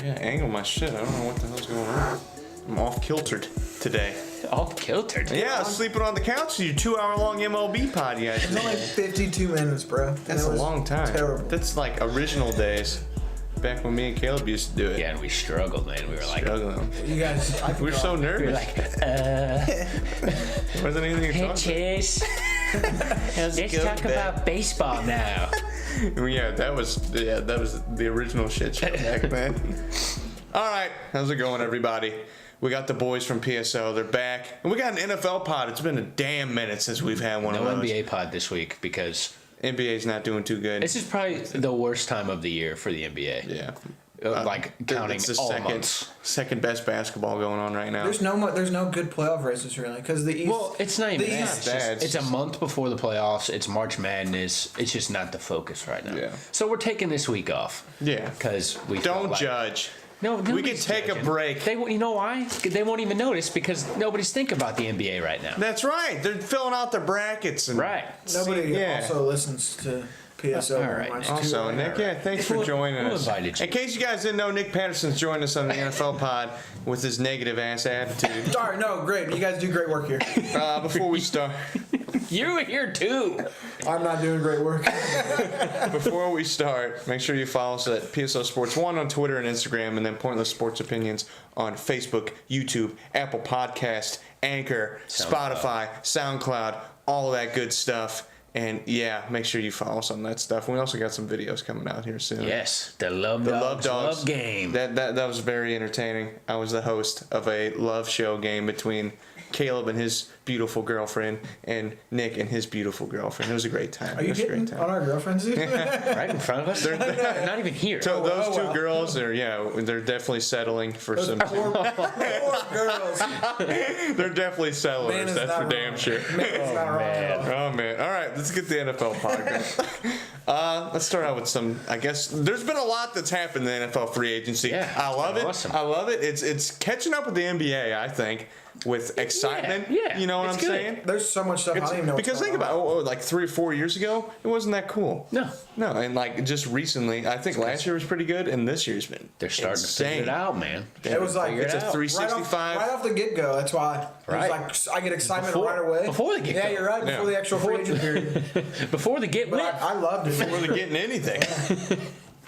Yeah, angle my shit. I don't know what the hell's going on. I'm off-kiltered today. Off-kiltered? Yeah, I was sleeping on the couch to your 2-hour-long MLB pod you guys It's only 52 minutes, bro. That's a long time. Terrible. That's like original days. Back when me and Caleb used to do it. Yeah, and we struggled, man. We were like... Struggling. You guys... We were so nervous. We were like, Wasn't anything hey, Chase. Let's talk about baseball now. Yeah, that was the original shit show back then. All right, how's it going, everybody? We got the boys from PSO. They're back, and we got an NFL pod. It's been a damn minute since we've had one of those. No NBA pod this week because NBA's not doing too good. this is probably the worst time of the year for the NBA. Yeah. Like counting it's the all months. second best basketball going on right now. There's no good playoff races really because the East. Well, it's not even that. East- It's a month before the playoffs. It's March Madness. It's just not the focus right now. Yeah. So we're taking this week off. Yeah. Because we Don't felt like, judge. No, we can nobody's take judging. a break. You know why? They won't even notice because nobody's thinking about the NBA right now. That's right. They're filling out their brackets and Right. Nobody Yeah. also listens to PSO. All right. Also, Nick, yeah, thanks for joining Who us. invited you? In case you guys didn't know, Nick Patterson's joined us on the NFL pod with his negative ass attitude. Sorry, no, great. You guys do great work here. Before we start, You were here too. I'm not doing great work. Before we start, make sure you follow us at PSO Sports 1 on Twitter and Instagram, and then Pointless Sports Opinions on Facebook, YouTube, Apple Podcast, Anchor, Spotify, SoundCloud, all that good stuff. And yeah, make sure you follow us on that stuff. We also got some videos coming out here soon. Yes, the Love Dogs love game. That was very entertaining. I was the host of a love show game between Caleb and his beautiful girlfriend and Nick and his beautiful girlfriend. It was a great time. Are you hitting on our girlfrils? Right in front of us? They're not even here. So those two girls are, they're definitely settling for some. Poor girls. They're definitely settlers. Man is That's not for damn wrong. sure. Man is not wrong at all. Oh man! All right, let's get the NFL podcast. Let's start out with some. I guess there's been a lot that's happened in the NFL free agency. Yeah, I love it. awesome. I love it. It's catching up with the NBA. I think with excitement. Yeah, you know what I'm it's good. saying? There's so much stuff I don't even know. Because think about like 3 or 4 years ago, it wasn't that cool. No, and like just recently, I think last year was pretty good, and this year's been they're starting to figure it out, man. It was like It's a out. 365. Right off the get go. That's why. Right. It was like I get excitement Before- right away. before the get-go. Yeah, you're right. Before Yeah. the actual free agent period. Before the get But wet. I loved it. Before they're getting anything.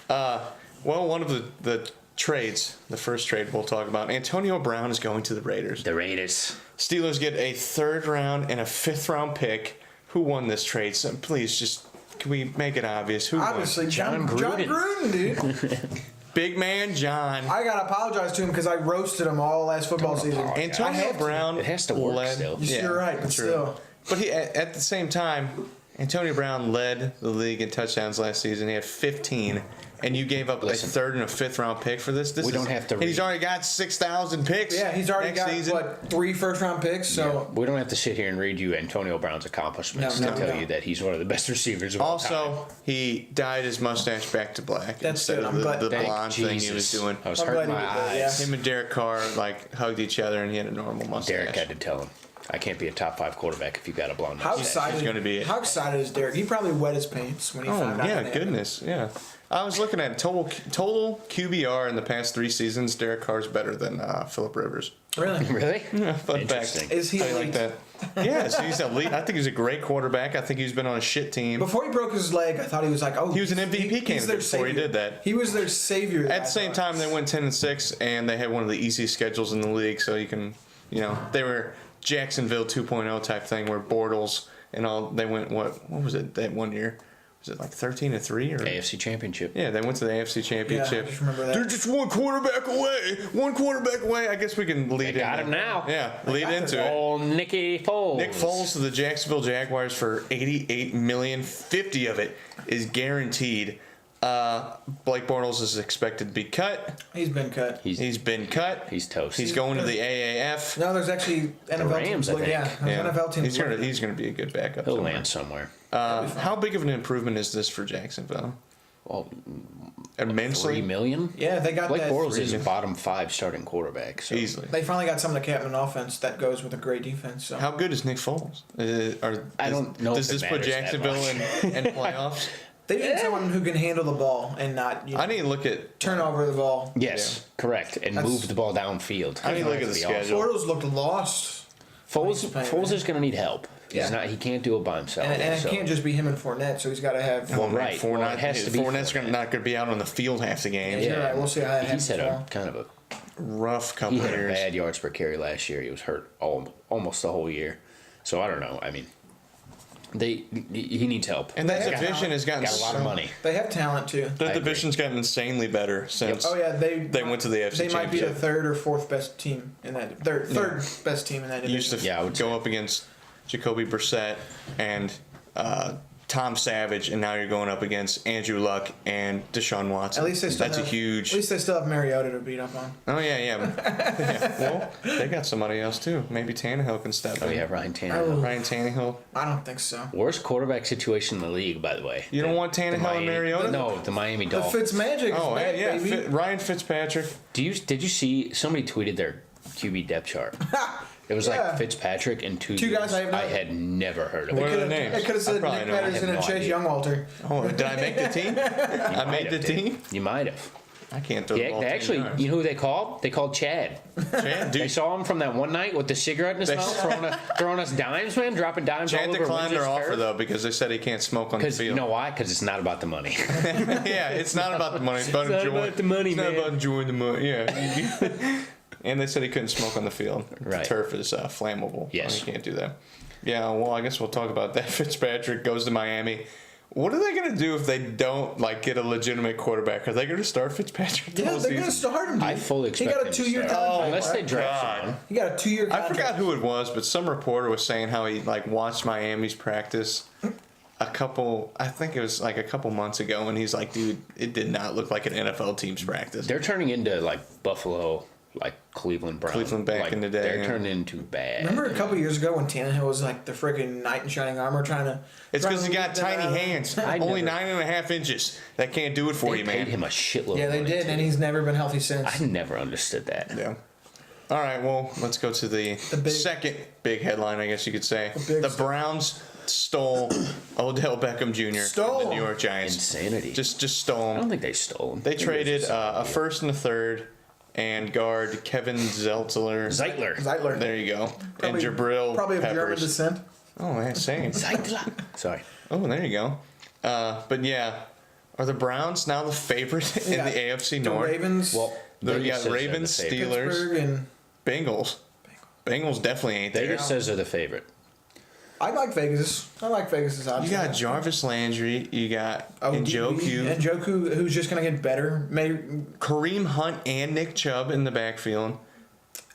Well, one of the trades, the first trade we'll talk about, Antonio Brown is going to the Raiders. The Raiders. Steelers get a 3rd round and a 5th round pick. Who won this trade? So please, just can we make it obvious? Who Obviously, won? John Gruden, dude. Big man John. I gotta apologize to him because I roasted him all last football season. apologize. I Antonio have to. Brown. It has to work led, still. You're right, but true. still. But he at the same time, Antonio Brown led the league in touchdowns last season. He had 15. And you gave up Listen. a 3rd and a 5th round pick for this? We don't have to And he's read. already got 6,000 picks. Yeah, he's already next got season. what 3 first-round picks. So We don't have to sit here and read you Antonio Brown's accomplishments No, to tell no. you that he's one of the best receivers of all time. Also, he dyed his mustache back to black That's instead good. of I'm glad- the Thank blonde thing he was Jesus. doing. I was I'm hurting glad my he did that, eyes. yeah. Him and Derek Carr hugged each other, and he had a normal mustache. Derek had to tell him, I can't be a top 5 quarterback if you've got a blonde how mustache. excited? he's gonna be it. How excited is Derek? He probably wet his pants when he Oh found out. yeah, that goodness, yeah. I was looking at total QBR in the past 3 seasons. Derek Carr's better than Phillip Rivers. happened. Really? Really? Yeah, fun fact. Interesting. Is he How you elite? like that? Yes, he's elite. I think he's a great quarterback. I think he's been on a shit team. Before he broke his leg, I thought he was like, oh, He was an MVP he's candidate their before he savior. did that. He was their savior. At the same time, they went 10-6, and they had one of the easiest schedules in the league. So you can, they were Jacksonville 2.0 type thing where Bortles and all. They went what was it that one year? Was it like 13-3 or? AFC Championship. Yeah, they went to the AFC Championship. Yeah, I just remember that. They're just one quarterback away. One quarterback away. I guess we can lead. They got into- him now. Yeah, lead got into him. it. Oh, Nicky Foles. Nick Foles to the Jacksonville Jaguars for $88 million. 50 of it is guaranteed. Blake Bortles is expected to be cut. He's been cut. He's been cut. He's toast. He's going to the AAF. No, there's actually NFL Rams, teams. I Look, think. yeah, there's NFL teams. He's gonna be a good backup. He'll somewhere. land somewhere. How big of an improvement is this for Jacksonville? Well, Immensely. $3 million? Yeah, they got Blake that. Bortles is a bottom 5 starting quarterback. So. Easily. They finally got some of the captain offense that goes with a great defense. So How good is Nick Foles? I don't know Does if it this put matters that Jacksonville in playoffs? They need someone who can handle the ball and not I need to look at. turn over the ball. Yes, correct, and move the ball downfield. I need to look at the schedule. Florida's looked lost. Foles is going to need help. Yeah. He's not. He can't do it by himself. And it so. can't just be him and Fournette, so he's got to have. Well, Right. Fournette, Well, it has to be Fournette's Fournette. not going to be out on the field half the game. Yeah. You're right. We'll see how that He's had happens. a kind of a. Rough couple He had a years. bad yards per carry last year. He was hurt almost the whole year. So I don't know. I mean, he needs help. And that They have division has gotten got a lot of money. They have talent too. The I agree. division's gotten insanely better since. Oh yeah, They went to the AFC They might be the Championship. third or fourth best team in that. Third best team in that Used division. to Yeah, I would go say. up against Jacoby Brissett and Tom Savage, and now you're going up against Andrew Luck and Deshaun Watson. At least they still That's have, a huge. At least they still have Mariota to beat up on. Oh yeah. Well, they got somebody else too. Maybe Tannehill can step Oh in. yeah, Ryan Tannehill. Ryan Tannehill. I don't think so. Worst quarterback situation in the league, by the way. You don't want The Tannehill and Miami- Mariota? No, the Miami The Dolphins. Fitzmagic is Oh back, yeah, baby. Ryan Fitzpatrick. Did you see somebody tweeted their QB depth chart? It was Yeah. like Fitzpatrick and two Two guys dudes I have had never heard of. What It. are the names? It could have I said probably Nick know. I have Patterson and no Chase idea. Youngwalter. Oh, did I make the team? I made the team. You might have. I can't throw the Yeah, ball. they 10 actually, yards. you know who they called? They called Chad. Chad, They dude, saw him from that one night with the cigarette in his They- mouth, throwing us dimes, man, dropping dimes all Chad over declined their Windsor's offer turf. though because they said he can't smoke on the Because field. you know why? Because it's not about the money. Yeah, it's not about the money. It's about It's not enjoying about the money, It's not man. about enjoying the money. Yeah. And they said he couldn't smoke on the field. Right. The turf is flammable. Yes. You can't do that. Yeah. Well, I guess we'll talk about that. Fitzpatrick goes to Miami. What are they going to do if they don't get a legitimate quarterback? Are they going to start Fitzpatrick? the Yeah, whole they're going to season? start him. Dude. I fully expect He got him a to 2-year start. contract. Unless they right? draft God. someone. He got a 2-year I contract. forgot who it was, but some reporter was saying how he watched Miami's practice I think it was a couple months ago, and he's like, dude, it did not look like an NFL team's practice. They're turning into Buffalo, Cleveland Browns. Cleveland back in the day, They're yeah. turning into bad. Remember a couple years ago when Tannehill was the freaking knight in shining armor trying to. It's because he trying got to lead them tiny out. hands, I only never- 9.5 inches. That can't do it for They you, paid man. him a shitload. Yeah, of they money, did, too. and he's never been healthy since. I never understood that. Yeah. All right, well, let's go to the big- second big headline, I guess you could say. big The stuff. Browns stole Odell Beckham Jr. Stole from the New him. York Giants. Insanity. Just stole I him. don't think they stole him. They I think it was traded just a first and a third and guard Kevin Zeltler. Zeitler. There you go. Probably- and Jabril Probably of German Peppers. descent. Oh, man, same. Zeitler. Sorry. Oh, there you go. But yeah, are the Browns now the favorite in Yeah. the AFC The North? Ravens, Well, You Vegas got says they're Ravens, the favorite. Steelers, Pittsburgh, and Bengals. Bengals definitely ain't there. Vegas says they're the favorite. I like Vegas. I like Vegas' odds. You got Jarvis Landry. You got DB, Njoku, Njoku, who's just gonna get better. Maybe Kareem Hunt, and Nick Chubb in the backfield.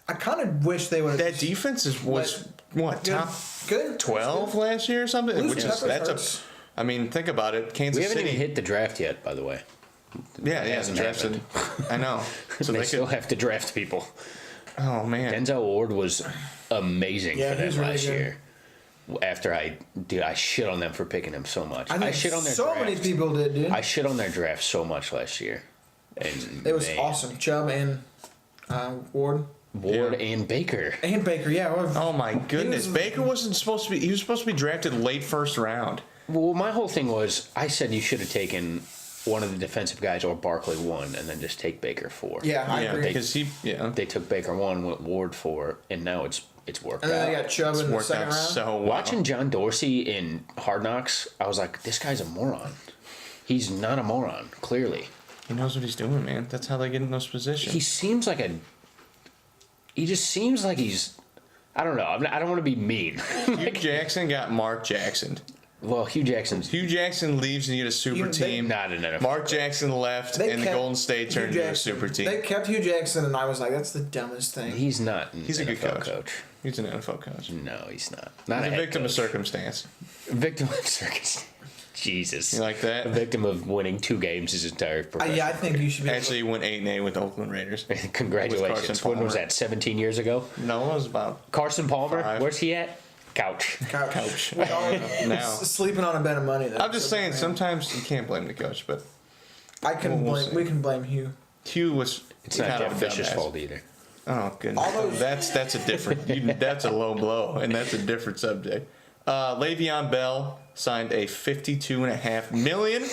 I kind of wish they would. That defense was what good, top good 12 last year or something. Losing Which is Peppers that's hurts. a. I mean, think about it. Kansas We haven't City. even hit the draft yet, by the way. yeah, it hasn't drafted. I know. So they they still could. have to draft people. Oh man. Denzel Ward was amazing Yeah, for them he's really last good. year. After I shit on them for picking him so much. I think shit on their so draft. many people did, dude. I shit on their draft so much last year. And It was man, awesome. Chubb and Ward Ward Yeah. and Baker. and Baker. Yeah. Oh my goodness. was- Baker wasn't supposed to be. He was supposed to be drafted late first round. Well, my whole thing was I said you should have taken one of the defensive guys or Barkley 1 and then just take Baker 4. Yeah, I yeah, agree. because he. Yeah. They took Baker 1 with Ward 4 and now it's worked And then they out. got Chubb It's in the worked second out round. so well. Watching John Dorsey in Hard Knocks, I was like, this guy's a moron. He's not a moron, clearly. He knows what he's doing, man. That's how they get in those positions. He seems like he just seems like he's, I don't know. I don't want to be mean. Hugh Jackson got Mark Jackson. Well, Hugh Jackson's Hugh Jackson leaves and you get a super They- team. not an NFL. Mark Jackson left, They and the kept Golden State turned Hugh into a Jackson. super team. They kept Hugh Jackson, and I was like, that's the dumbest thing. He's not an He's a NFL good coach. He's an NFL coach. No, he's not. Not He's a head victim of coach. circumstance. Victim of circus. Jesus. You like that? A victim of winning 2 games his entire profession. Yeah, I think you should be. Actually, he went 8-8 with the Oakland Raiders. Congratulations. Carson When was Palmer. that? 17 years ago? No, it was about Carson Palmer? 5. Where's he at? Couch. couch. now. Sleeping on a bed of money. Though, I'm just so saying, man. sometimes you can't blame the coach, but I can we'll blame. see. We can blame Hugh. Hugh was It's not kind of Jeff a Fisher's dumbass. fault either. Oh goodness, All those- that's a different. That's a low blow, and that's a different subject. Le'Veon Bell signed a $52.5 million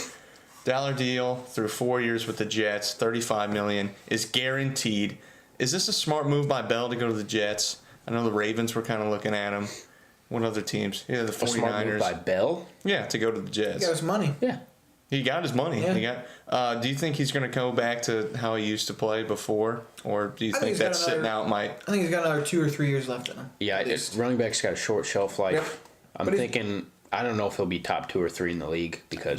deal through 4 years with the Jets. $35 million is guaranteed. Is this a smart move by Bell to go to the Jets? I know the Ravens were kind of looking at him. What other teams? Yeah, the 49ers. A smart move by Bell? Yeah, to go to the Jets. He got his money. Yeah. He got his money. Yeah. He got. Do you think he's going to go back to how he used to play before, or do you I think think he's that got sitting another- out might? I think he's got another 2 or 3 years left in him. Yeah, at least. running back's got a short shelf life. Yep. I'm But he's- thinking, I don't know if he'll be top 2 or 3 in the league because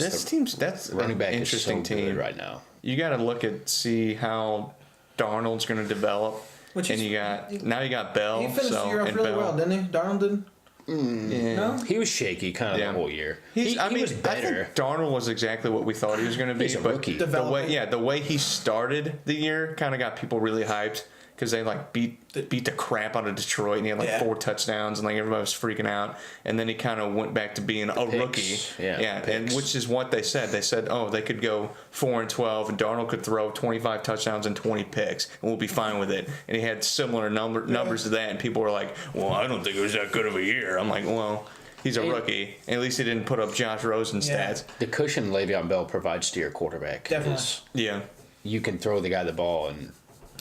That's running an back interesting is so team good right now. You got to look at see how Darnold's going to develop, Which and is- you got Bell. He finished so, the year off and really Bell. well, didn't he? Darnold did? Yeah. No? He was shaky kind of Yeah. the whole year. He He was I better. think Darnold was exactly what we thought he was going to be. He's a but rookie. the way he started the year kind of got people really hyped because they like beat the crap out of Detroit, and he had like Yeah. 4 touchdowns, and like everybody was freaking out. And then he kind of went back to being a Picks. rookie. Yeah, and picks. which is what they said. They said, oh, they could go 4-12, and Darnold could throw 25 touchdowns and 20 picks, and we'll be fine with it. And he had similar numbers to that, and people were like, well, I don't think it was that good of a year. I'm like, well. He's a And- rookie. At least he didn't put up Josh Rosen Yeah. stats. The cushion Le'Veon Bell provides to your quarterback Definitely. is Yeah. you can throw the guy the ball and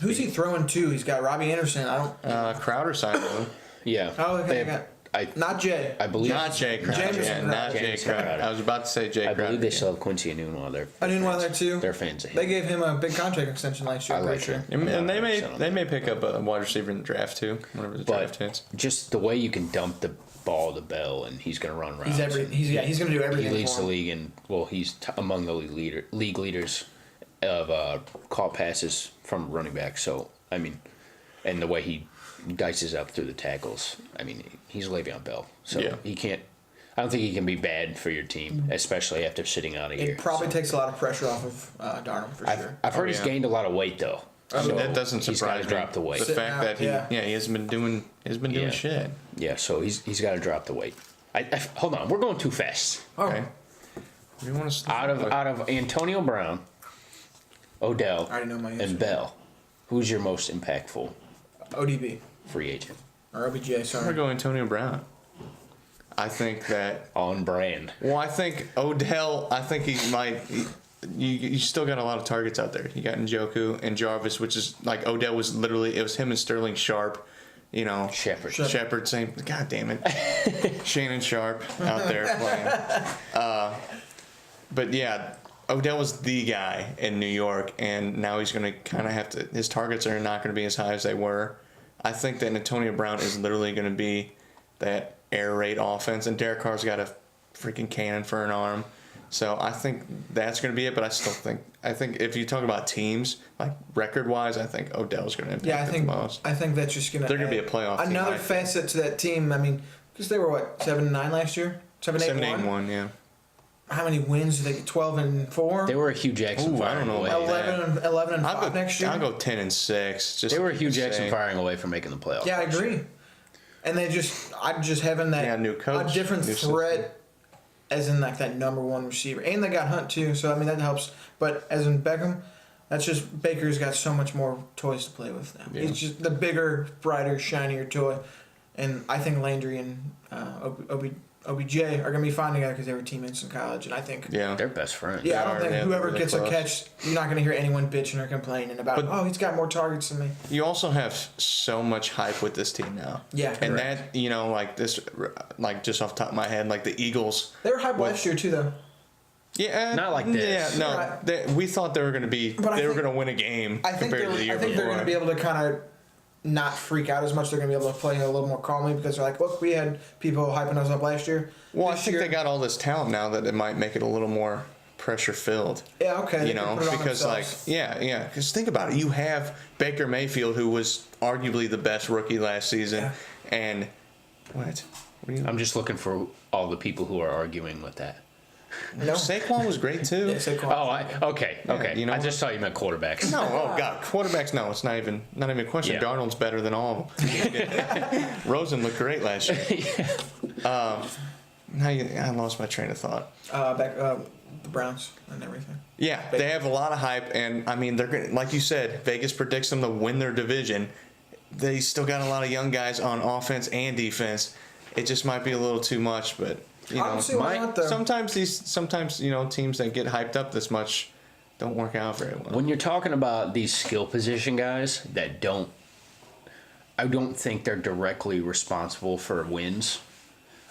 Who's he throwing to? He's got Robbie Anderson. I don't. Crowder signed him. yeah. Oh, okay, They- got- I Not Jay. believe Not Jay Crowder. Jameson Yeah, Crowder. not Jay Jameson Crowder. Crowder. I was about to say Jay I Crowder. believe they still have Quincy Enunwa while they're Enunwa there too. They're fans of him. They gave him a big contract extension last year. I I'm like pretty sure. it. And they may 100% they may pick up a wide receiver in the draft too, whenever the draft But hits. just the way you can dump the ball to Bell and he's going to run around. He's gonna do everything. He leads for the him. league and he's among the league leaders of caught passes from running back. So I mean, and the way he dices up through the tackles. I mean, he's Le'Veon Bell, so Yeah. he can't. I don't think he can be bad for your team, especially after sitting out a year. It probably So, takes a lot of pressure off of Darnold for sure. I've heard Oh, he's yeah. gained a lot of weight though. I mean, So that doesn't he's surprise gotta me. drop the weight. The Sitting fact out, that yeah. he hasn't been doing Yeah. shit. Yeah, so he's got to drop the weight. Hold on, we're going too fast. Oh, Okay. You want to Out of Antonio Brown, Odell, I already know my answer. and Bell, who's your most impactful ODB free agent? or OBJ. I'm gonna Sorry. go Antonio Brown. I think that. On brand. Well, I think Odell. I think he might. You still got a lot of targets out there. You got Njoku and Jarvis, which is like Odell was literally it was him and Sterling Sharp. You know, Shepard. Shepard, same. God damn it, Shannon Sharp out there playing. But yeah, Odell was the guy in New York, and now he's going to kind of have to. His targets are not going to be as high as they were. I think that Antonio Brown is literally going to be that air raid offense, and Derek Carr's got a freaking cannon for an arm. So I think that's going to be it. But I still think if you talk about teams like record wise, I think Odell's going to impact Yeah, I it think the most. that's just gonna. They're gonna be add a playoff team, Another I think. facet to that team. I mean, because they were what 7-9 last year, 7-8-1. 7-8-1, yeah. How many wins did they get? 12-4. They were a Hugh Jackson Ooh, I firing don't know away. about 11 and I'll 5 go, next year. I'll go 10-6. Just They were a Hugh to Jackson say. firing away from making the playoffs. Yeah, I last agree. year. And I'm just having that Yeah, new coach, a different new threat, as in like that number one receiver, and they got Hunt too. So I mean that helps. But as in Beckham, that's just Baker's got so much more toys to play with now. Yeah. He's just the bigger, brighter, shinier toy, and I think Landry and OBJ are gonna be fine together because they were teammates in college, and I think. Yeah. They're best friends. Yeah, I They don't are, think yeah, whoever really gets close. a catch, you're not going to hear anyone bitching or complaining about, But- oh, he's got more targets than me. You also have so much hype with this team now. Yeah, And correct. that, like this, like just off the top of my head, like the Eagles. They were hyped What- last year, too, though. Yeah. Not like this. Yeah, no. Right. We thought they were going to be, But I they were think- going to win a game I think, compared to the year they're before. going to be able to kind of not freak out as much. They're going to be able to play a little more calmly because they're like, look, we had people hyping us up last year. Well, I This think year- they got all this talent now that it might make it a little more pressure filled. Yeah, okay. they You can know, put it on because like, themselves. yeah. Because think about it. You have Baker Mayfield, who was arguably the best rookie last season, Yeah. and what? What are you? I'm just looking for all the people who are arguing with that. No. Saquon was great too. Yeah, Saquon. Oh, okay. you know I what? just thought you meant quarterbacks. No, oh god, quarterbacks. No, it's not even a question. Yeah. Darnold's better than all of them. Rosen looked great last year. I lost my train of thought. The Browns and everything. Yeah, they have a lot of hype, and I mean they're gonna, like you said, Vegas predicts them to win their division. They still got a lot of young guys on offense and defense. It just might be a little too much, but You know, Honestly, why not, though? sometimes teams that get hyped up this much don't work out very well. When you're talking about these skill position guys that I don't think they're directly responsible for wins.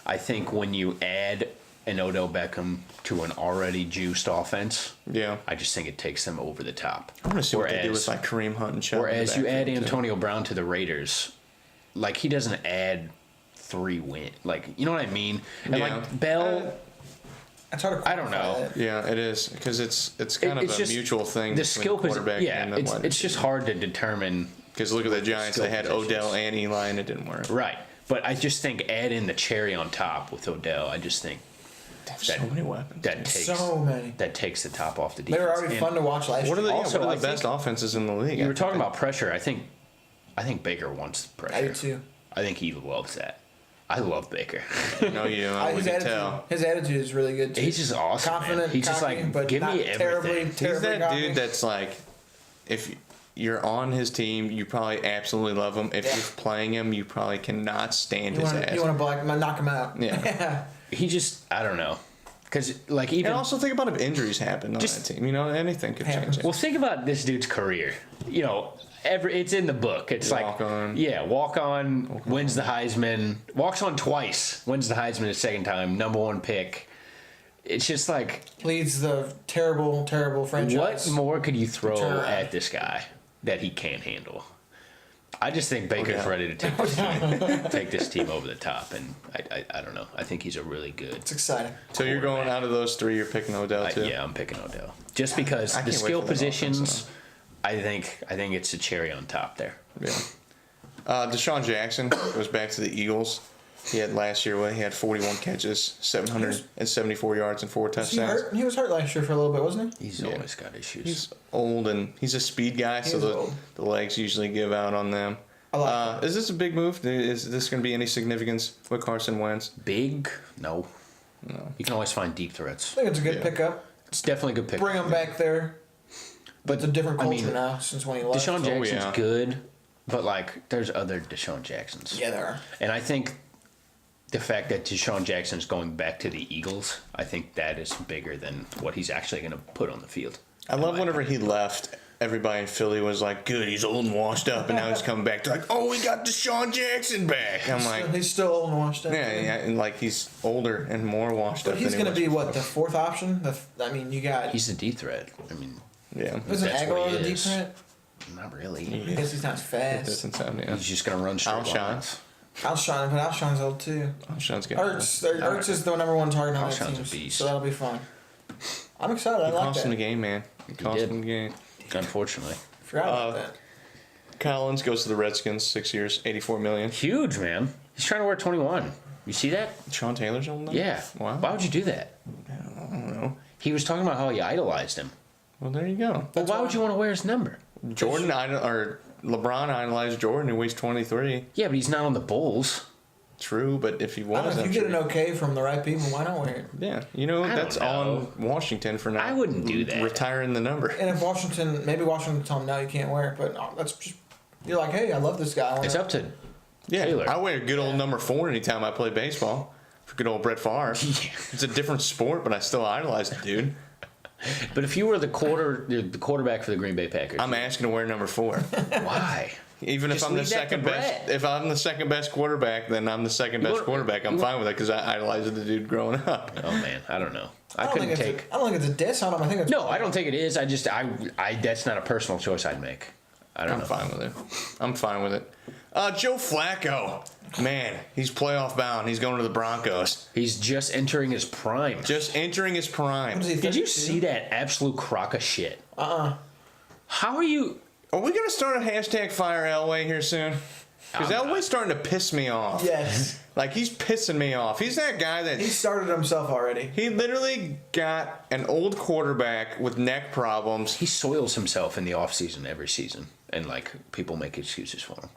I think when you add an Odell Beckham to an already juiced offense, I just think it takes them over the top. I want to see what they do with like Kareem Hunt and Chubb. Whereas you add Antonio Brown to the Raiders, like he doesn't add 3 wins. Like, you know what I mean? And like Bell. That's hard to I don't know. quantify it. Yeah, it is because it's kind of a just mutual thing. The skill quarterback. it's just hard to determine. Because look at the Giants; they had Odell and Eli, and it didn't work. Right, but I just think add in the cherry on top with Odell. I just think so many weapons. That takes the top off the defense. They were already fun to watch last year. What are the best offenses in the league? You were talking about pressure. I think Baker wants pressure. I do too. I think he loves that. I love Baker. No, you don't. We can tell. His attitude is really good too. He's just awesome. Confident, man. He's cocky, just like, but give not me everything. He's that dude that's like, if you're on his team, you probably absolutely love him. If you're playing him, you probably cannot stand his ass. You want to knock him out. Yeah. He just, I don't know. Because, like, even. And also think about if injuries happen on that team. You know, anything could change it. Well, think about this dude's career. You know, it's in the book. It's walk on. Yeah, walk on, wins the Heisman, walks on twice, wins the Heisman the second time, #1 pick. It's just like. Leads the terrible, terrible franchise. What more could you throw at this guy that he can't handle? I just think Baker's ready to take this team over the top, and I don't know. I think he's a really good. It's exciting. So you're going out of those 3, you're picking Odell too? Yeah, I'm picking Odell. Just because the skill positions, I think it's a cherry on top there. Yeah. Deshaun Jackson goes back to the Eagles. He had last year, he had 41 catches, 774 yards, and 4 touchdowns. He was hurt last year for a little bit, wasn't he? He's always got issues. He's old, and he's a speed guy, so the legs usually give out on them. I like is this a big move? Is this going to be any significance with Carson Wentz? Big? No. You can always find deep threats. I think it's a good pickup. It's definitely a good pickup. Bring him back there. But it's a different culture now since when he left. Deshaun Jackson's good, but, like, there's other Deshaun Jacksons. Yeah, there are. And I think the fact that Deshaun Jackson's going back to the Eagles, I think that is bigger than what he's actually going to put on the field. I love whenever he left, everybody in Philly was like, good, he's old and washed up, and now he's coming back. They're like, oh, we got Deshaun Jackson back. I'm like... He's still old and washed up. Yeah, and like he's older and more washed up. But he's going to be, what, the 4th option? You got... He's the deep threat. I mean... Yeah. Isn't Aguilar the deep threat? Not really. I guess he's not fast. Doesn't sound, He's just going to run straight lines. Alshon's old too. Alshon's good. Ertz is the #1 target on that team, a beast. so that'll be fun. I'm excited. I like cost that. him the game, man. He cost him the game. Unfortunately. Forgot about that. Collins goes to the Redskins, 6 years, $84 million. Huge, man. He's trying to wear 21. You see that? Sean Taylor's old enough? Yeah. Wow. Why would you do that? I don't know. He was talking about how he idolized him. Well, there you go. Well, why would you want to wear his number? LeBron idolized Jordan, who weighs 23. Yeah, but he's not on the Bulls. True, but if he I was, don't know, if you get an okay from the right people, why not wear it? Yeah, that's know. on Washington for now. I wouldn't do that. Retiring the number. And if maybe Washington tell him, no, you can't wear it, but that's just, you're like, hey, I love this guy. It's up to Taylor. I wear a good old number 4 anytime I play baseball. For good old Brett Favre. It's a different sport, but I still idolize the dude. But if you were the quarterback for the Green Bay Packers, I'm asking to wear number 4. Why? Even if I'm the second best, if I'm the second best quarterback, then I'm the second best quarterback. I'm fine with it because I idolized the dude growing up. Oh man, I don't know. I don't think it's a diss on him. I think it's I don't think it is. I that's not a personal choice I'd make. I'm fine with it. I'm fine with it. Joe Flacco, man, he's playoff bound. He's going to the Broncos. He's just entering his prime. Did you see that absolute crock of shit? How are you? Are we going to start a hashtag Fire Elway here soon? Because Elway's starting to piss me off. Yes. Like, he's pissing me off. He's that guy that... He started himself already. He literally got an old quarterback with neck problems. He soils himself in the offseason every season. And, people make excuses for him.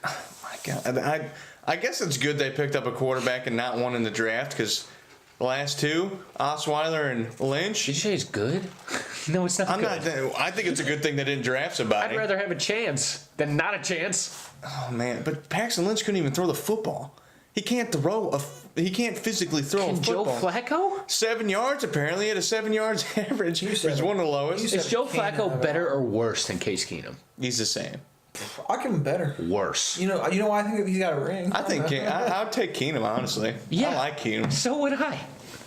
Oh, my God. I guess it's good they picked up a quarterback and not one in the draft because... The last 2, Osweiler and Lynch. Did you say it's good? No, it's not good. I think it's a good thing they didn't draft somebody. I'd rather have a chance than not a chance. Oh, man. But Paxton Lynch couldn't even throw the football. He can't throw he can't physically throw a Joe football. Flacco? 7 yards, apparently. He had a 7 yards average. He's one of the lowest. Is Joe Keenum Flacco better or worse than Case Keenum? He's the same. I'll give him better. Worse. You know why I think he's got a ring? I think I would take Keenum, honestly. Yeah. I like Keenum. So would I.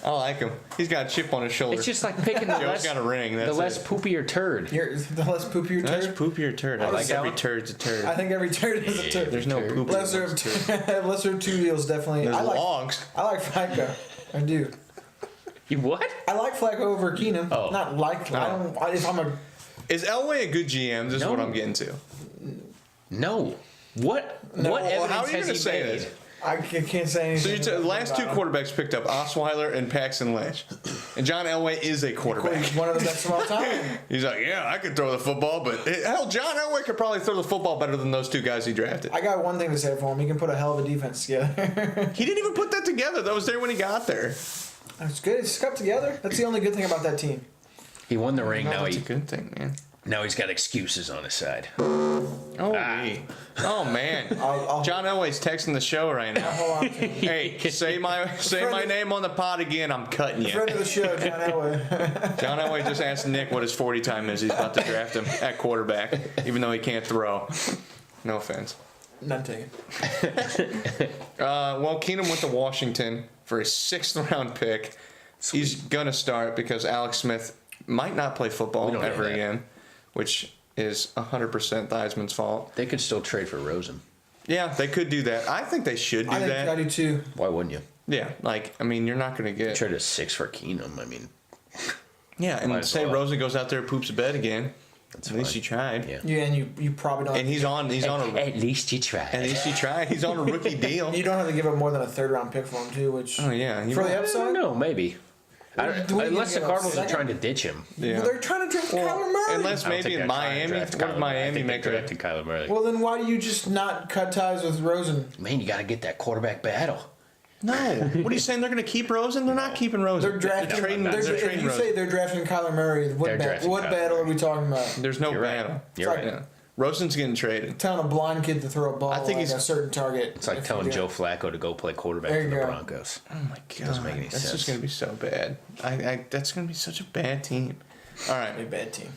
I like him. He's got a chip on his shoulder. It's just like picking the Joe's got a ring. That's less it. poopier turd. The less poopy your That's turd. poopier turd. I like every turd's a turd. I think every turd is a turd. There's no poop. Lesser of two deals, definitely. There's I like logs. Flacco. I do. You what? I like Flacco over Keenum. Oh. Not like. I don't. If I'm a. Is Elway a good GM? This is No. what I'm getting to. No. What No, evidence Well, how are you has going to he say made? this? I can't say So anything. the last two about him. quarterbacks picked up Osweiler and Paxton Lynch. And John Elway is a quarterback. He's one of the best of all time. He's like, yeah, I could throw the football, but hell, John Elway could probably throw the football better than those two guys he drafted. I got one thing to say for him. He can put a hell of a defense together. He didn't even put that together. That was there when he got there. That's good. It's stuck together. That's the only good thing about that team. He won the ring. That's a good thing, man. Now he's got excuses on his side. Oh, man. I'll John Elway's texting the show right now. hold on. Hey, say my name on the pod again. I'm cutting you. Friend of the show, John Elway. John Elway just asked Nick what his 40 time is. He's about to draft him at quarterback, even though he can't throw. No offense. None taken. Well, Keenum went to Washington for a 6th round pick. Sweet. He's gonna start because Alex Smith might not play We football don't know ever that. again, which is 100% Theismann's fault. They could still trade for Rosen. Yeah, they could do that. I think they should do I think I that. do too. Why wouldn't you? Yeah, you're not gonna get. Trade a 6 for Keenum. I mean, Yeah, Might and as say well. Rosen goes out there and poops a bed again. that's At least fine. you tried. Yeah. Yeah, and you probably don't. And he's on a. At least you tried. At least you tried. He's on a rookie deal. You don't have to give up more than a 3rd round pick for him too, which Oh yeah, he for the won't- I don't upside. know. Maybe. What are you Unless the gonna give up, Cardinals are second? trying to ditch him. yeah. Well, they're trying to draft Well, Kyler Murray. unless I don't maybe think in they're trying to Miami. draft What if Kyler Murray. I Miami think make they're a? drafting Kyler Murray? Well, then why do you just not cut ties with Rosen? Man, you got to get that quarterback battle. No. What are you saying? They're going to keep Rosen? They're not keeping Rosen. They're drafting. trading. They're, They're if trading you Rosen. say they're drafting Kyler Murray, They're drafting what Kyler battle are Murray. we talking about? There's no You're right. battle. You're It's right. like- Yeah. Rosen's getting traded. Telling a blind kid to throw a ball I think like he's- a certain target. It's like if telling you do Joe it. Flacco to go play quarterback There for you the go. Broncos. Oh my god. Doesn't make any That's sense. just going to be so bad. That's going to be such a bad team. All A right. bad team.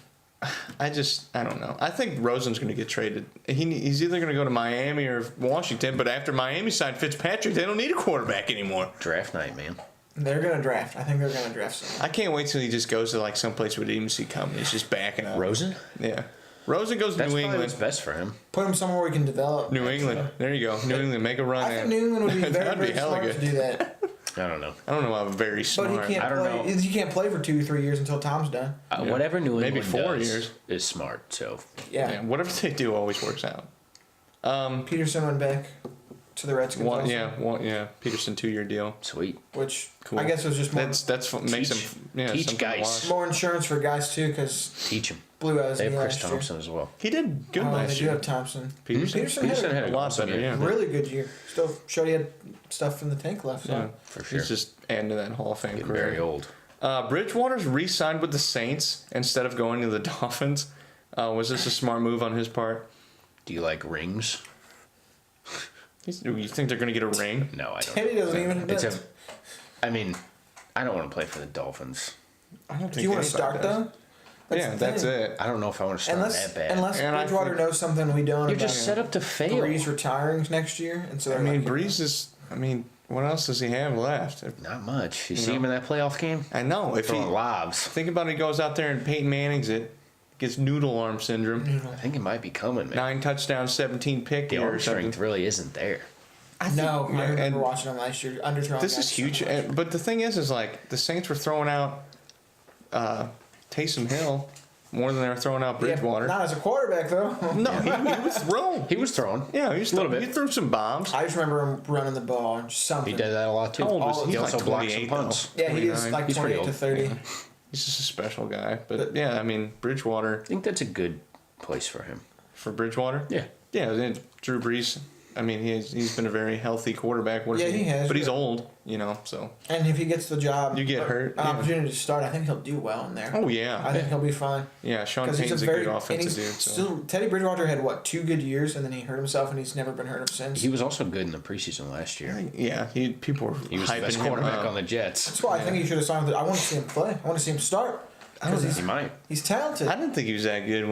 I don't know. I think Rosen's going to get traded. He's either going to go to Miami or Washington, but after Miami signed Fitzpatrick, they don't need a quarterback anymore. Draft night, man. They're gonna draft. I think they're gonna draft someone. I can't wait till he just goes to like someplace we didn't even see coming. He's just backing up. Rosen? Yeah. Rosen goes to That's New probably what's England. best for him. Put him somewhere we can develop. New England. There you go. New England. Make a run I at think New England would be very, That'd be very hella smart good. to do that. I don't know. I don't know. I'm very But smart. he can't I don't play. know. He can't play for 2-3 years until Tom's done. Yeah. Whatever New Maybe England 4 does years. is smart. So Yeah. Yeah, whatever they do always works out. Peterson went back to the Redskins. also, Peterson 2-year deal. sweet. Which Cool. I guess was just more, That's what makes Teach- him. Yeah, teach something to guys. watch. more insurance for guys too, because Teach him. Blue Eyes They have me Chris last year. Thompson as well. He did good Oh, they last do year. have Thompson. Peterson. Peterson had a lot awesome better. year. Yeah. Really good year. Still showed he had stuff in the tank left. So. Yeah, For sure. He's just adding to that Hall of Fame Getting career. very old. Bridgewater's re-signed with the Saints instead of going to the Dolphins. Was this a smart move on his part? Do you like rings? You think they're going to get a ring? No, I don't. Teddy doesn't even. It's a. I mean, I don't want to play for the Dolphins. I don't think. Do you want to anybody start does. though? Yeah, the that's thing. it. I don't know if I want to start Unless that bad. unless And I Bridgewater think- knows something we don't. You're about just set up to fail. Breeze retiring next year, and so I they're mean, like, Breeze is. I mean, what else does he have left? Not much. You see know. him in that playoff game? I know. If he Throwing lobs. think about it, he goes out there and Peyton Manning's it, gets noodle arm syndrome. I think it might be coming, man. 9 touchdowns, 17 pick The or arm something. strength really isn't there. No, I remember and watching him last year. Underthrown. this guys is so huge. much. But the thing is like the Saints were throwing out Taysom Hill more than they were throwing out Yeah, Bridgewater. not as a quarterback though. No, he was throwing. He was throwing. Yeah, he was A little throwing. bit. He threw some bombs. I just remember him running the ball and something. He did that a lot too. How old was All- he? He He's also like blocked some 28 punts. though. Yeah, he is 29. like He's pretty 28 to old. 30. He's just a special guy. But yeah, I mean Bridgewater I think that's a good place for him. for Bridgewater. Yeah. Yeah, then Drew Brees I mean, he's been a very healthy quarterback. Yeah, he has, But he's but- old, so. And if he gets the job, You get hurt, an yeah. opportunity to start, I think he'll do well in there. Oh, yeah. I think he'll be fine. Yeah, Sean 'Cause Payton's a good offensive dude. So. Still, Teddy Bridgewater had 2 good years, and then he hurt himself, and he's never been heard of since. He was also good in the preseason last year. Yeah, people were He was the hyping best him quarterback up. on the Jets. That's why I think he should have signed with it. I want to see him play. I want to see him start. Because He might. he's talented. I didn't think he was that good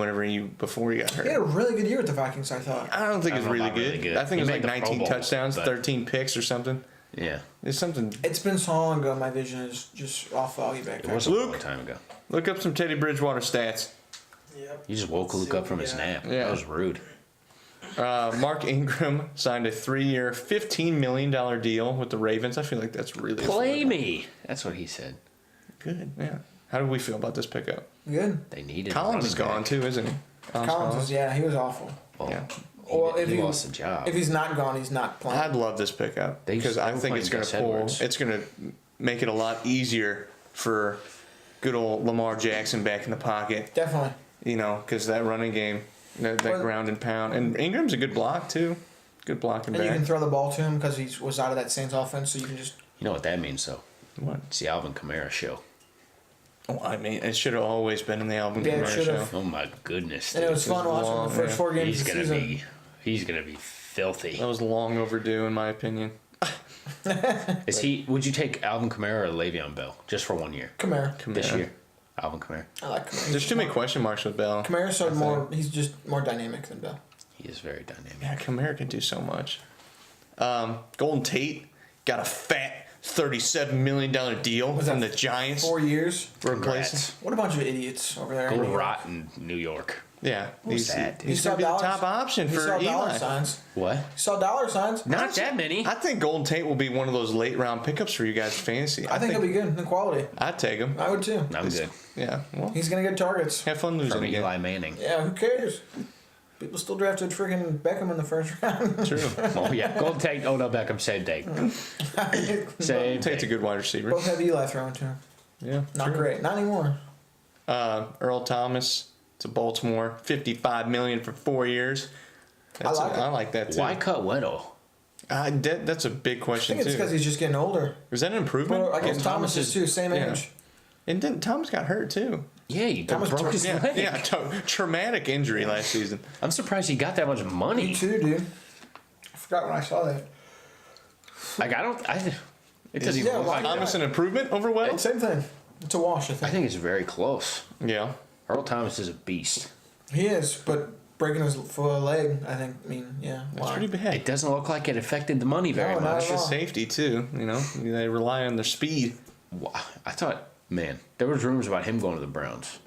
before he got hurt. He had a really good year with the Vikings, I thought. I don't think I it was don't know really about good. really good. I think He it was made like the Pro 19 Bowl, touchdowns, but- 13 picks or something. Yeah. There's something. It's been so long ago, my vision is just off foggy back It there. was a long time ago. Look up some Teddy Bridgewater stats. Yep. You just woke Luke up from his nap. Yeah. That was rude. Mark Ingram signed a 3-year, $15 million deal with the Ravens. I feel like that's really Play affordable. me. That's what he said. Good, yeah. How do we feel about this pickup? Good. They needed Collins is running gone back. too, isn't he? Collins is, he was awful. Well, Yeah. Well, he lost the job. If he's not gone, he's not playing. I'd love this pickup because I were think it's playing going to Gus pull. Edwards. It's going to make it a lot easier for good old Lamar Jackson back in the pocket. Definitely. Because that running game, that Well- ground and pound, and Ingram's a good block too. Good blocking And you back. can throw the ball to him because he was out of that Saints offense, so you can just. You know what that means, though? What? It's the Alvin Kamara show. Oh, I mean, it should have always been in the album. Yeah, it Kamara should've. show. Oh my goodness! And it Dude. was fun watching long, the first yeah. 4 games He's of the gonna season. he's gonna be filthy. That was long overdue, in my opinion. Is he? Would you take Alvin Kamara or Le'Veon Bell just for 1 year Kamara. this Kamara. year? Alvin Kamara. I like Kamara. There's too many question marks with Bell. Kamara's so I think. more. He's just more dynamic than Bell. He is very dynamic. Yeah, Kamara can do so much. Golden Tate got a fat $37 million deal Was from that the Giants 4 years. for replacing. Congrats. What a bunch of idiots over there. Go rot in New York. Yeah, was that, dude? he's going to be the top option He for saw dollar Eli. signs. What? He saw dollar signs. Not that many. I think Golden Tate will be one of those late round pickups for you guys fantasy. I think he'll be good in quality. I'd take him. I would too. I'm good. Yeah, well, He's gonna get targets. have fun losing From again. Eli Manning. Yeah, who cares? People still drafted freaking Beckham in the first round. True. Oh yeah, Golden Tate, Odell Beckham, same day. Same Tate's a day. good wide receiver. Both have Eli throwing to him. Yeah, Not true. great. Not anymore. Earl Thomas to Baltimore, $55 million for 4 years. That's like it. I like that too. Why cut Weddle? That's a big I question think it's too. because he's just getting older. Was that an improvement? Well, I guess Thomas Thomas is is- too, same yeah. age. And then Thomas got hurt too. Yeah, he Thomas broke his Yeah, leg. yeah, traumatic injury last season. I'm surprised he got that much Me money. too, dude. I forgot when I saw that. Like it doesn't even Yeah, look why like not? Thomas that. an improvement over Weddle? Same thing. It's a wash, I I think. think it's very close. Yeah. Earl Thomas is a beast. He is, but breaking his leg, I think, yeah. That's why? pretty bad. It doesn't look like it affected the money very No, not much. at all. It's safety too, They rely on their speed. Wow. I thought, man, there was rumors about him going to the Browns.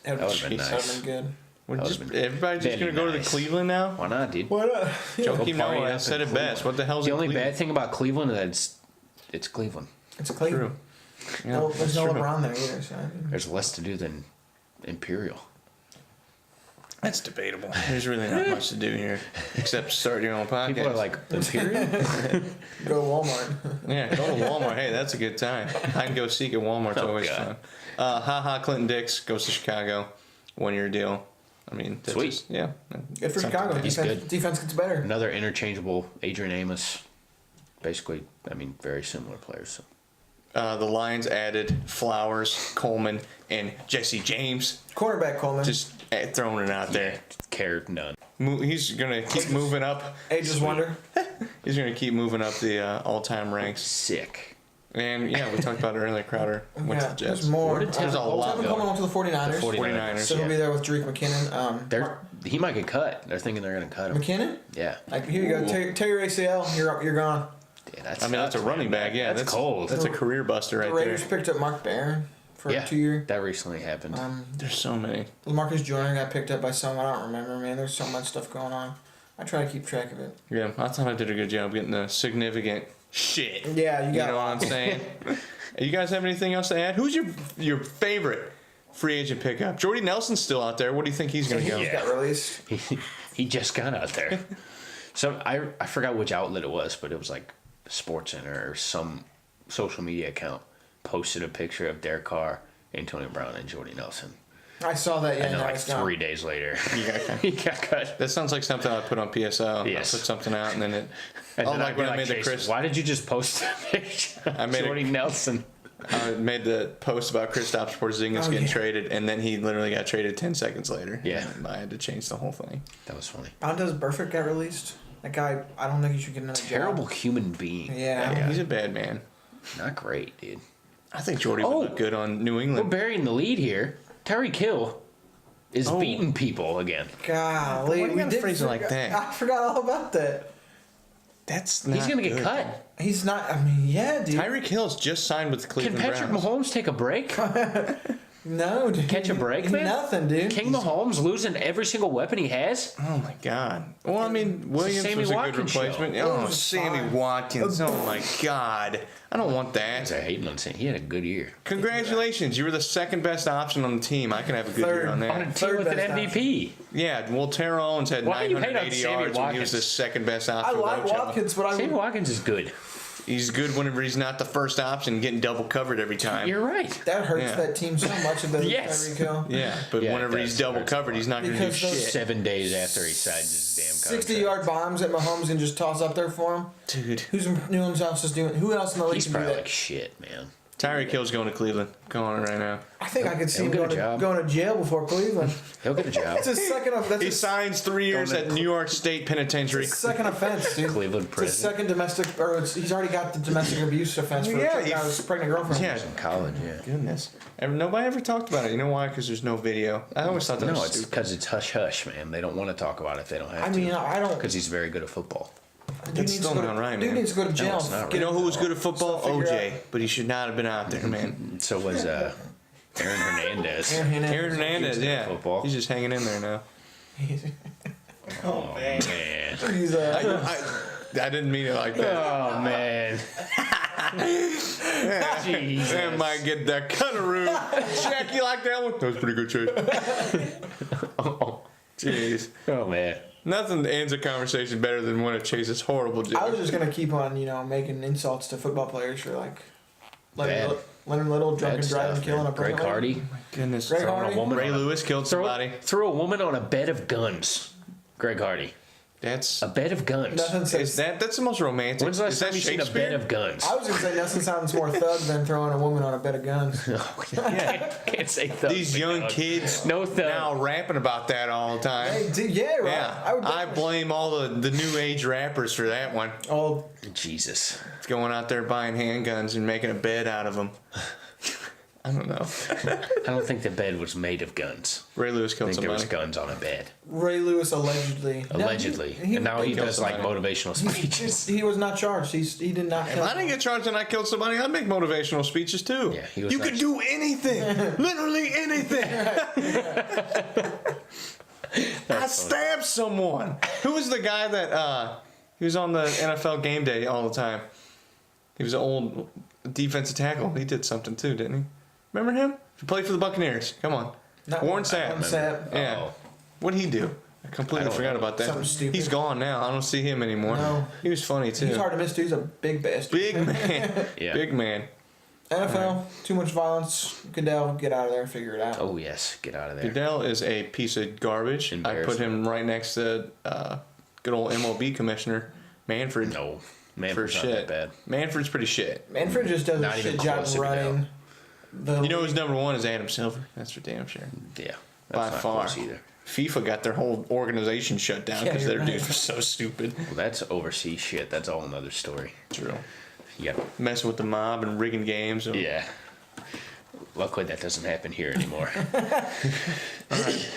That would've been That nice. would have been good. We're That just, would've been everybody's just very gonna go to the nice. Cleveland now. Why not, dude? Why not? Joakim Go party Noah up said in it best. What the hell's The in only Cleveland? bad thing about Cleveland is that it's Cleveland. It's a Cleveland. True. Yeah, No, there's that's no true. LeBron there either. So, There's less to do than Imperial. That's debatable. There's really not much to do here except start your own podcast. People are like, Imperial? go to Walmart. yeah, go to Walmart. Hey, that's a good time. I can go seek at Walmart. It's Oh, always God. fun. Clinton Dix goes to Chicago. 1 year deal. I mean, that's Sweet. just- yeah. Good for Something Chicago. to do. He's defense, good. Defense gets better. Another interchangeable Adrian Amos. Basically, very similar players. So. The Lions added Flowers, Coleman, and Jesse James. Cornerback Coleman. Just throwing it out there. Care none. He's gonna keep moving up. Ages wonder. He's gonna keep moving up the all-time ranks. Sick. And yeah, we talked about it earlier. Crowder went to the Jets. There's more. Where did There's a lot Tevin going. Coleman went to the 49ers. The 49ers. So he'll be there with Drake McKinnon. He might get cut. They're thinking they're going to cut him. McKinnon? Yeah. Like, here you go. Tear your ACL. You're gone. Yeah, that's I mean, that's a running back. Yeah, That's cold. That's a career buster right The Raiders there. picked up Mark Barron for yeah, 2 year. that recently happened. There's so many. Lamarcus Joyner got picked up by someone. I don't remember, man. There's so much stuff going on. I try to keep track of it. Yeah, I thought I did a good job getting the significant shit. Yeah, you You got know what I'm saying? You guys have anything else to add? Who's your favorite free agent pickup? Jordy Nelson's still out there. What do you think he's going to go? He got released. He just got out there. So I forgot which outlet it was, but it was like SportsCenter or some social media account posted a picture of Derek Carr, Antonio Brown, and Jordy Nelson. I saw that. Yeah, And then now like it's gone. 3 days later, You got cut. he got cut. That sounds like something I'd put on PSO. Yes. I'll put something out and then it. And Oh, then like I'd be when I made the Jason, Chris. why did you just post that picture? I made Jordy Nelson. I made the post about Kristaps Porzingis Oh, getting yeah. traded, and then he literally got traded 10 seconds later. Yeah. And I had to change the whole thing. That was funny. Montez Burfict got released. That guy, I don't think he should get another Terrible job. human being. Yeah. He's a bad man. Not great, dude. I think Jordy would look good on New We're England. burying the lead here. Tyreek Hill is beating people again. Golly, Why do you gotta did phrase it like forget- that? I forgot all about that. That's not He's going to get good. cut. He's not. I mean, yeah, dude. Tyreek Hill's just signed with the Can Cleveland Patrick Browns. Mahomes take a break? No, dude. Catch a break, man? Nothing, dude. King Mahomes losing every single weapon he has? Oh my God! Well, I mean, Williams Sammy was a good Watkins show. replacement. Williams Oh, was Sammy fine. Watkins! Oh my God! I don't want Guys that. are hating on Sam. He had a good year. Congratulations, you were the second best option on the team. I can have a good year Third. on On a that. team Third with an best MVP. Yeah, well, Terrell Owens had Why do you hate on 980 Sammy yards when he was Watkins? the second best I option. like without Watkins, but I Sammy would, Watkins is good. He's good whenever he's not the first option, getting double covered every time. You're right. that hurts Yeah. that team so much of the Yes. Tyreek Hill. Yeah, but Yeah, whenever it he's does. double Hurts a covered, lot. he's not going to do Because those- shit. 7 days after he signs his damn contract. 60-yard bombs that Mahomes can just toss up there for him. Dude, Who else is doing? Who else in the league He's can do probably that? like shit, man. Tyreek Hill's going to Cleveland. Go on right now. I think I could see He'll him get a job. going to jail before Cleveland. He'll get a job. That's his second. That's He his signs 3 years Going to at New York State Penitentiary. second offense, dude. Cleveland It's his prison. second domestic, he's already got the domestic abuse offense for Yeah, checking out his pregnant girlfriend. Yeah, In college, yeah. goodness. Nobody ever talked about it. You know why? Because there's no video. I always thought that No, was it's stupid. because it's hush hush, man. They don't want to talk about it if they don't have I to. mean, I don't. Because he's very good at football. Dude That's needs still to go not to, right, dude man. needs to go to jail. it's not right. You know who was good at football? Stuff figured OJ. But he should not have been out there, man. So was Aaron Hernandez. Aaron Hernandez. Aaron Hernandez, yeah. Football. He's just hanging in there now. Oh, man. He's I didn't mean it like that. Oh, man. Jesus. That might get that cutaroo. Jack, you like that one? That was pretty good, Chase. Oh, jeez. Oh, man. Nothing ends a conversation better than one of Chase's horrible jokes. I was just gonna keep on, making insults to football players for like Bad. Leonard Little drunk Bad and driving, stuff, killing man. a Greg pregnant lady. Hardy. Goodness. Greg Throwing Hardy? a woman Ray on a- Lewis killed somebody. Threw a woman on a bed of guns. Greg Hardy. That's A bed of guns. Nothing is says. that's the most romantic. When's the last Is time that you seen a Shakespeare? bed of guns? I was gonna say nothing sounds more thug than throwing a woman on a bed of guns. Yeah. Can't say thug. These young dog. kids No thug. now rapping about that all the time. Hey, dude, yeah, right. Yeah, I would I definitely- blame all the new age rappers for that one. Oh, Jesus. It's going out there buying handguns and making a bed out of them. I don't know. I don't think the bed was made of guns. Ray Lewis I killed think there was somebody. guns on a bed. Ray Lewis allegedly. Allegedly. No, And now he killed does like somebody. motivational speeches. He was not charged. He did not. If I didn't get charged and I killed somebody, I'd make motivational speeches too. Yeah, he was you nice. could do anything, literally anything. I stabbed someone. Who was the guy that he was on the NFL game day all the time? He was an old defensive tackle. He did something too, didn't he? Remember him? He played for the Buccaneers. Come on. Warren Warren Sapp. Sapp. Yeah. Oh. What'd he do? I completely I don't forgot know. about that. Something stupid. He's gone now. I don't see him anymore. No. He was funny too. He's hard to miss. Dude, he's a big bastard. Big man. Yeah. Big man. NFL, too much violence. Goodell, get out of there. Figure it out. Oh, yes. Get out of there. Goodell is a piece of garbage. I put him right next to good old MLB commissioner Manfred. No. for Manfred's not shit. that bad. Manfred's pretty shit. Manfred just does Not a even shit job close to running. The You know who's number one is Adam Silver. That's for damn sure. Yeah. By That's not far. close either. FIFA got their whole organization shut down Yeah, because you're their right. dudes were so stupid. Well, that's overseas shit. That's all another story. True. Yeah. Messing with the mob and rigging games. So. Yeah. Luckily, that doesn't happen here anymore.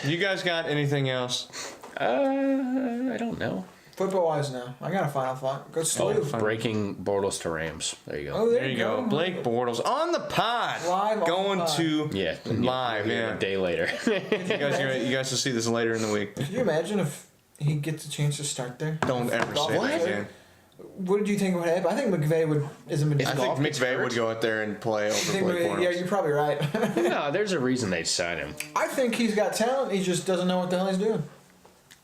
You guys got anything else? I don't know. football wise now. I got a final thought. Go slew. fine. Breaking Bortles to Rams. There you go. Oh, There you go. Blake Bortles on the pod. Live on Going the pod. to Yeah. live. Here Yeah. A day later. You guys will see this later in the week. Could you imagine if he gets a chance to start there? Don't ever say What? that again. What did you think would happen? I think McVay would isn't. I think Golf gets McVay hurt? would go out there and play over think Blake Bortles. yeah, you're probably right. No, there's a reason they'd sign him. I think he's got talent. He just doesn't know what the hell he's doing.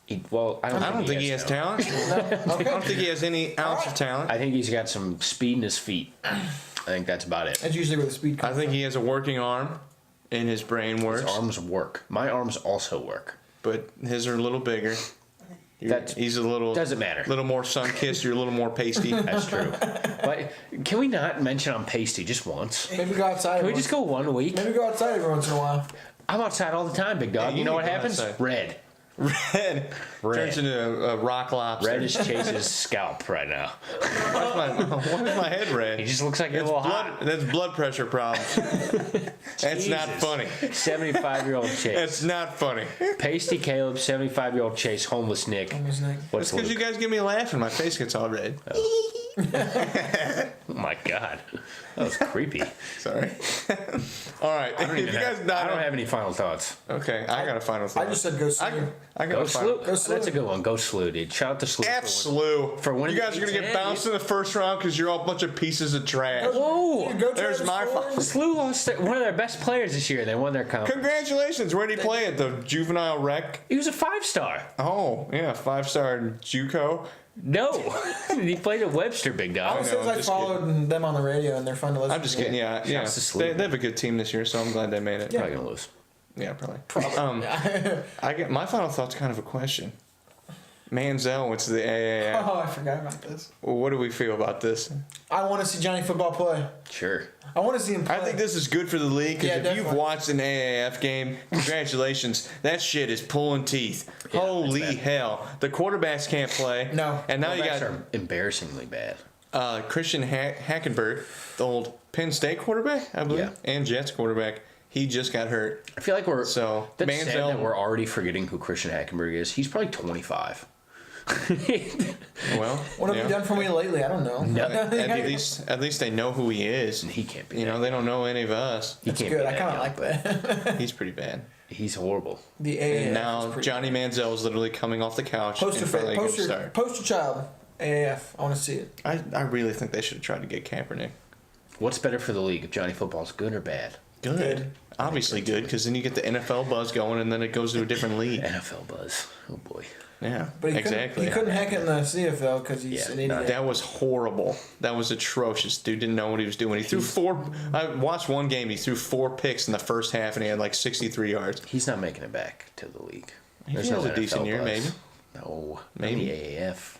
I don't think he has talent. I don't think he has any ounce of talent. I think he's got some speed in his feet. I think that's about it. That's usually where the speed I comes think from. he has a working arm. and his brain works. His arms work. My arms also work. But his are a little bigger. He's a little... Doesn't matter. A little more sun-kissed. You're a little more pasty. That's true. But can we not mention I'm pasty just once? Maybe go outside. Can we just go 1 week? Maybe go outside every once in a while. I'm outside all the time, big dog. Yeah, you know what go happens? outside. Red. Red. Turns into a rock lobster. Red is Chase's scalp right now. Why is my head red? He just looks like a little hot. That's blood pressure problems. That's not funny. 75-year-old Chase. That's not funny. Pasty Caleb, 75-year-old Chase, homeless Nick. Homeless Nick. What's It's because you guys get me laughing. My face gets all red. Oh my God. That was creepy. Sorry. All right. I don't have any final thoughts. Okay, I got a final thought. I just said go slew. I got Go a final. Slew. Go Slew. That's a good one. Go Slew, dude. Shout out to Slew. F Slew. for winning You guys the are gonna Big get Ten, bounced in the first round because you're all a bunch of pieces of trash. Whoa. Go There's my final. Slew lost one of their best players this year. They won their conference. Congratulations. Where did he play at the juvenile rec? He was a 5-star. Oh yeah, 5-star JUCO. No. He played at Webster, big I dog. was know, I'm I just followed them on the radio and they're fun to listen to. I'm just kidding. Yeah. Shouts to Slew. They have a good team this year, so I'm glad they made it. Probably gonna lose. Yeah, probably. I get my final thought's kind of a question. Manziel went to the AAF. Oh, I forgot about this. Well, what do we feel about this? I want to see Johnny football play. Sure. I want to see him play. I think this is good for the league because Yeah, if you've definitely. watched an AAF game, congratulations. That shit is pulling teeth. Yeah, Holy it's bad. hell. The quarterbacks can't play. No. And now you Quarterbacks got are embarrassingly bad. Christian Hackenberg, the old Penn State quarterback, I believe, Yeah. and Jets quarterback. He just got hurt. I feel like we're So, that's sad Manziel- that we're already forgetting who Christian Hackenberg is. He's probably 25. Well, What have you done for me lately? I don't know. at least they know who he is. He can't be. You know, they don't know any of us. he That's can't good. be I that kind of young. like that. He's pretty bad. He's horrible. The AAF. And is now pretty- Johnny Manziel is literally coming off the couch Poster, and finally a good poster, start. poster child. AAF. I want to see it. I really think they should have tried to get Kaepernick. What's better for the league if Johnny football's good or bad? Good. Obviously good, because then you get the NFL buzz going, and then it goes to a different league. NFL buzz. Oh boy. Yeah, But he exactly. couldn't hack it in the CFL because he's Yeah, an idiot. That was horrible. That was atrocious. Dude didn't know what he was doing. He threw four. I watched one game. He threw 4 picks in the first half, and he had like 63 yards. He's not making it back to the league. He has a NFL decent year, buzz. maybe. No, Maybe. maybe AAF.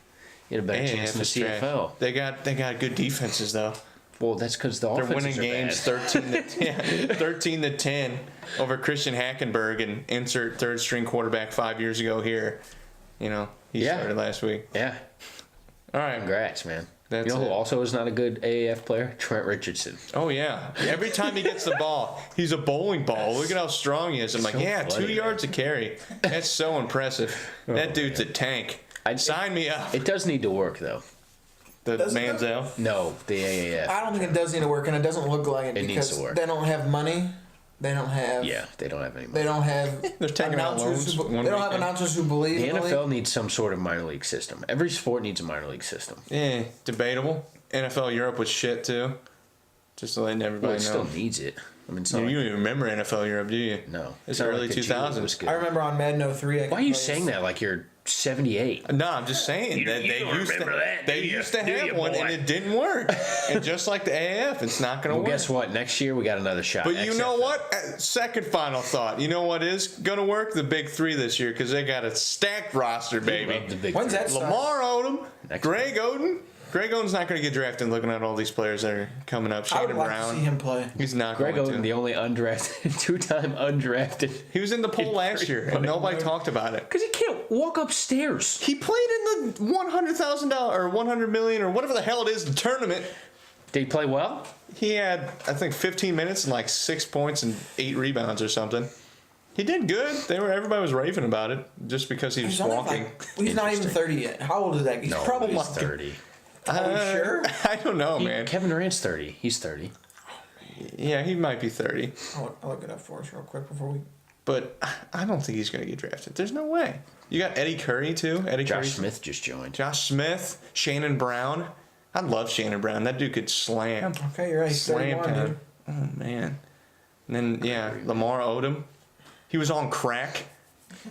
He had a better chance in the is trash. CFL. They got good defenses though. Well, that's because the They're offenses winning are games bad. 13 to 10 over Christian Hackenberg and insert third string quarterback 5 years ago here. You know, he Yeah. started last week. Yeah. All right. Congrats, man. That's you know who it. also is not a good AAF player? Trent Richardson. Oh yeah. Every time he gets the ball, he's a bowling ball. Look at how strong he is. I'm like, So yeah, funny, 2 yards a carry. That's so impressive. That dude's a tank. Sign me up. It does need to work, though. The Does it Manziel. No, the AAF. I don't think it does need to work, and it doesn't look like it, It needs because to work. they don't have money. They don't have. Yeah, they don't have any They money. don't have. They're taking out announcers loans They one don't have weekend. announcers who believe The in the NFL league. needs some sort of minor league system. Every sport needs a minor league system. Debatable. NFL Europe was shit too. Just letting Well, everybody it know. still needs it. I mean, it's You not don't like, even remember NFL Europe, do you? no. It's not early like the G League 2000s. was good. I remember on Madden 03. Why are you saying that like you're 78? No, I'm just saying that you they don't used to remember that, they do you? used to Do have you, one boy? and it didn't work. And just like the AAF, it's not going to Well, work. guess what? Next year we got another shot. But you know XFL. what? Second final thought. You know what is going to work? The big 3 this year because they got a stacked roster, Love baby. the big When's three. that start? Lamar Odom, Next Greg Oden. Greg Oden's not going to get drafted. Looking at all these players that are coming up, I would Shannon like Brown. to see him play. He's not Greg going Oden, to. the only undrafted, 2-time undrafted. He was in the poll last year, and nobody talked about it. Because he can't walk upstairs. He played in the $100,000 or $100 million or whatever the hell it is, the tournament. Did he play well? He had, I think, 15 minutes and like 6 points and 8 rebounds or something. He did good. Everybody was raving about it just because he was He's only walking. he's not even 30 yet. How old is that? He's No, probably he's 30. Are you sure? I don't know, man. Kevin Durant's 30. He's 30. Yeah, he might be 30, I'll look it up for us real quick before we. but I don't think he's going to get drafted. There's no way. You got Eddie Curry too. Eddie Curry, Josh Smith just joined. Josh Smith, Shannon Brown. I love Shannon Brown. That dude could slam. Okay, you're right. He's Slam 31, pound. dude. Oh man. And then yeah, Lamar Odom. He was on crack.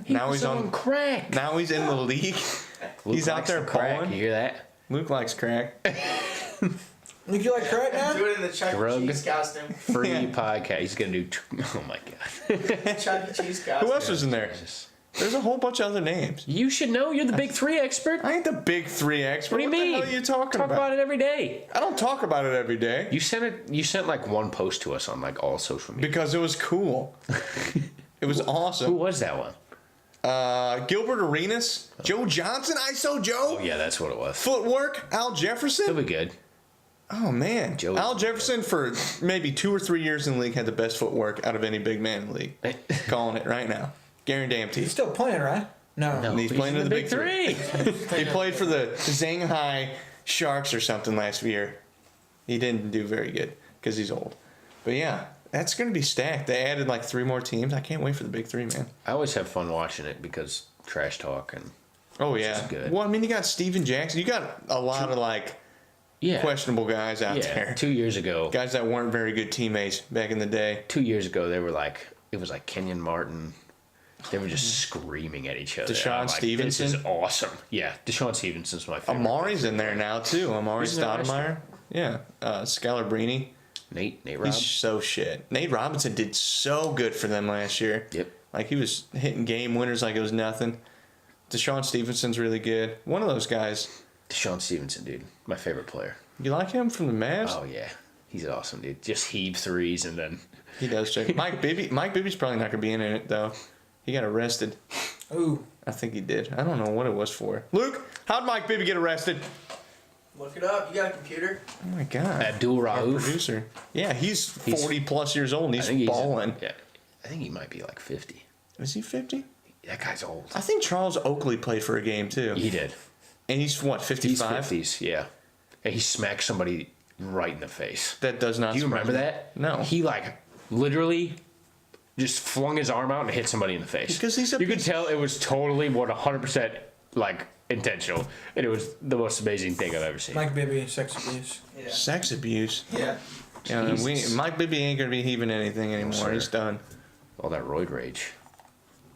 Now he's on crack. Now he's in the league. Luke He's out likes there the crack. balling. You hear that? Luke likes crack. Nick, you like crack now? Do it in the Chuck E. Drug. Cheese costume. Free Yeah. podcast. He's gonna do. Oh my god. Chuck E. Cheese costume. Who else was in there? There's a whole bunch of other names. You should know. You're the big three expert. I ain't the big three expert. What do you mean? The hell are you talking Talk about it every day. I don't talk about it every day You sent it. You sent like one post to us on like all social media. because it was cool. It was Who awesome. was that one? Gilbert Arenas, Joe Johnson, ISO Joe, Oh yeah, that's what it was. footwork, Al He'll Jefferson. be good. Oh man, Joe- Al Jefferson for maybe 2 or 3 years in the league had the best footwork out of any big man in the league. Calling it right now, guaranteed. He's still playing, right? No. No, And he's playing in the big three. He played for the Shanghai Sharks or something last year. He didn't do very good because he's old. But yeah, that's going to be stacked. They added like 3 more teams. I can't wait for the big 3, man. I always have fun watching it because trash talk and Oh yeah. is good. Well, I mean, you got Steven Jackson. You got a lot of like yeah, questionable guys out yeah. there. 2 years ago, Guys that weren't very good teammates back in the day. 2 years ago, they were like it was like Kenyon Martin. They were just screaming at each other. Deshaun And I'm like, Stevenson? This is awesome. Yeah, Deshaun Stevenson's my favorite. Amari's in there now too. Amari He's in there last Stoudemire. Yeah. Scalabrini. Nate Robb. He's so shit. Nate Robinson did so good for them last year. Yep. Like he was hitting game winners like it was nothing. Deshaun Stevenson's really good. One of those guys. Deshaun Stevenson, dude, my favorite player. You like him from the Mavs? Oh yeah, he's awesome, dude. Just heave threes and then He does check. Mike Bibby's probably not gonna be in it though. He got arrested. Ooh. I think he did. I don't know what it was for. Luke, how'd Mike Bibby get arrested? Look it up. You got a computer? Oh my god. Abdul Our Rauf. producer. Yeah, he's 40 plus years old and I he's think balling. Yeah, I think he might be like 50. Is he 50? That guy's old. I think Charles Oakley played for a game too. He did. And he's what, He's 55? 50s. Yeah, and he smacked somebody right in the face. That does not Do you surprise remember me. that? No. He like literally just flung his arm out and hit somebody in the face. Because he's a you could piece- tell it was totally 100% like intentional, and it was the most amazing thing I've ever seen. Mike Bibby, sex abuse. Yeah. Sex abuse. Yeah. Yeah, Jesus. Mike Bibby ain't gonna be heaving anything anymore. sir. He's done. All that roid rage.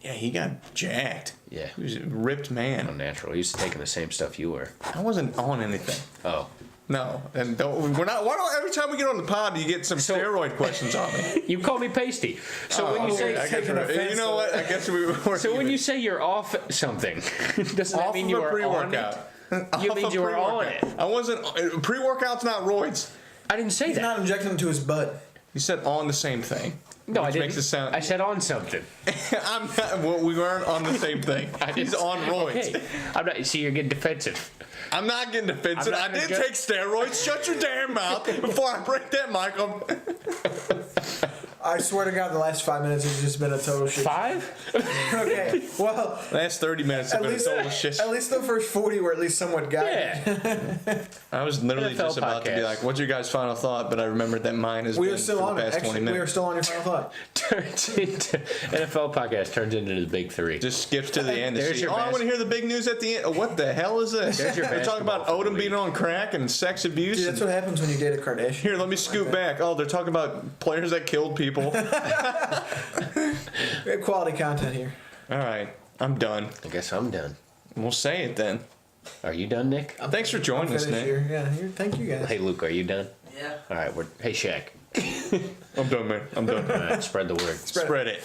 Yeah, he got jacked. Yeah. He was a ripped man. Unnatural. He was taking the same stuff you were. I wasn't on anything. Oh. No, and we're not. Why don't every time we get on the pod, you get some steroid questions on me? You call me pasty. So when you okay, say I guess taking we're- offense you know to what? I guess we were. so when you say you're off something, doesn't that off mean of you a were on pre-workout. it? Off mean of you were on it. pre-workout. I wasn't. Pre-workout's not roids. I didn't say He's that. not injecting them to his butt. You said on the same thing. No, I which didn't. makes it sound. I said on something. I'm not. Well, we weren't on the same thing. He's on roids. Okay. I'm not. See, you're getting defensive. I'm not getting defensive. I'm I not did gonna take steroids. Shut your damn mouth before I break that mic up. I swear to God, the last 5 minutes has just been a total shit. 5? Okay, well, Last 30 minutes have at been least, total shit. at least the first 40 were at least somewhat guided. Yeah. I was literally NFL just about to be podcast. like, "What's your guys' final thought?" But I remembered that mine has We been are still for on the it. past 20 Actually, we are minutes. still on your final thought. Turns into NFL podcast turns into the big three. Just skips to the end. To There's see, your oh, I bas- want to hear the big news at the end. What the hell is this? There's your They're talking about basketball for the Odom being week. on crack and sex abuse. Dude, that's what happens when you date a Kardashian. Here, let me scoot back. Oh, they're talking about players that killed people. We have quality content here. All right, I'm done. I guess I'm done. We'll say it then. Are you done, Nick? Thanks for joining us, Finished Nick. here. Yeah, here, thank you guys. Hey, Luke, are you done? Yeah. All right. Hey, Shaq. I'm done, man. I'm done. All right, spread the word. Spread it.